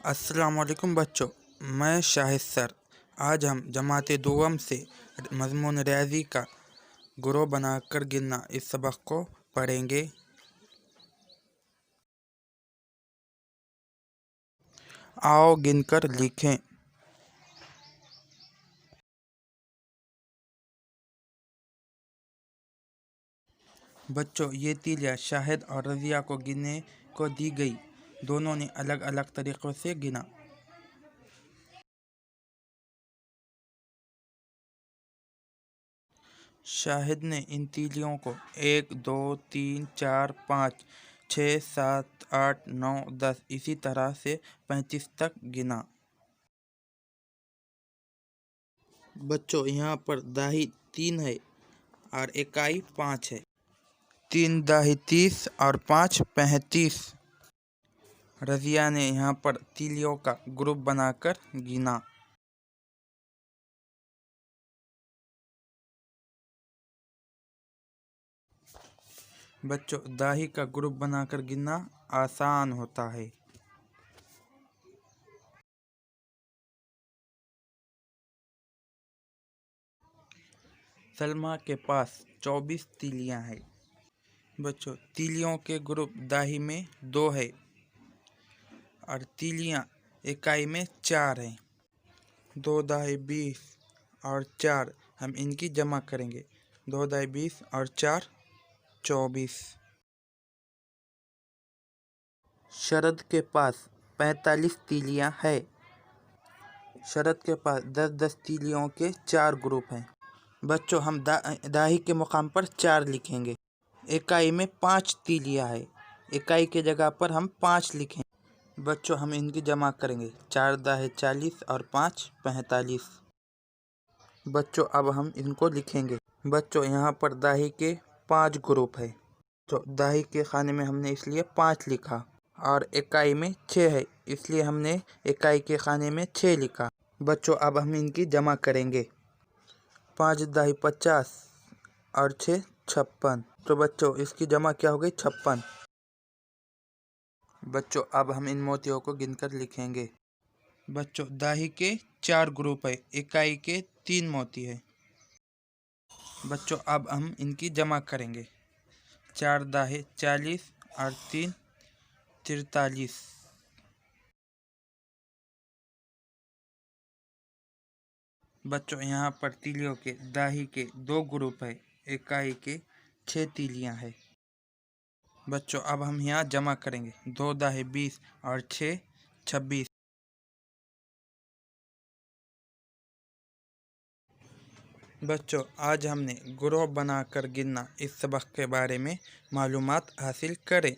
अस्सलाम वालेकुम बच्चों, मैं शाहिद सर। आज हम जमात दोम से मज़मून रियाज़ी का ग्रुप बनाकर गिनना इस सबक को पढ़ेंगे। आओ गिनकर लिखें। बच्चों, ये तीलियाँ शाहिद और रज़िया को गिनने को दी गई। दोनों ने अलग अलग तरीक़ों से गिना। शाहिद ने इन तीलियों को 1, 2, 3, 4, 5, 6, 7, 8, 9, 10 इसी तरह से 35 तक गिना। बच्चों, यहाँ पर दाही 3 है और इकाई 5 है। 3 दाही 30 और 5 35। रज़िया ने यहाँ पर तीलियों का ग्रुप बनाकर गिना। बच्चों, दाही का ग्रुप बनाकर गिनना आसान होता है। सलमा के पास 24 तीलियाँ हैं। बच्चों, तीलियों के ग्रुप दाही में 2 है और तीलियाँ इकाई में 4 हैं। 2 दाही 20 और 4 हम इनकी जमा करेंगे। 2 दाही 20 और 4 24। शरद के पास 45 तीलियाँ है। शरद के पास 10-10 तीलियों के 4 ग्रुप हैं। बच्चों, हम दाही के मुकाम पर 4 लिखेंगे। इकाई में 5 तीलियाँ है। इकाई के जगह पर हम 5 लिखें। बच्चों, हम इनकी जमा करेंगे। 4 दाही 40 और 5 45। बच्चों, अब हम इनको लिखेंगे। बच्चों, यहाँ पर दाही के 5 ग्रुप है। तो दाही के खाने में हमने इसलिए 5 लिखा और इकाई में 6 है, इसलिए हमने इकाई के खाने में 6 लिखा। बच्चों, अब हम इनकी जमा करेंगे। 5 दाही 50 और 6 56। तो बच्चों, इसकी जमा क्या हो गई? 56। बच्चों, अब हम इन मोतियों को गिनकर लिखेंगे। बच्चों, दाही के 4 ग्रुप है। इकाई के 3 मोती है। बच्चों, अब हम इनकी जमा करेंगे। 4 दाही 40 और 3 43। बच्चों, यहाँ पर तीलियों के दाही के 2 ग्रुप है। इकाई के 6 तीलियाँ है। बच्चों, अब हम यहाँ जमा करेंगे। 2 दाही 20 और 6 26। बच्चों, आज हमने ग्रुप बनाकर गिनना इस सबक के बारे में मालूमात हासिल करें।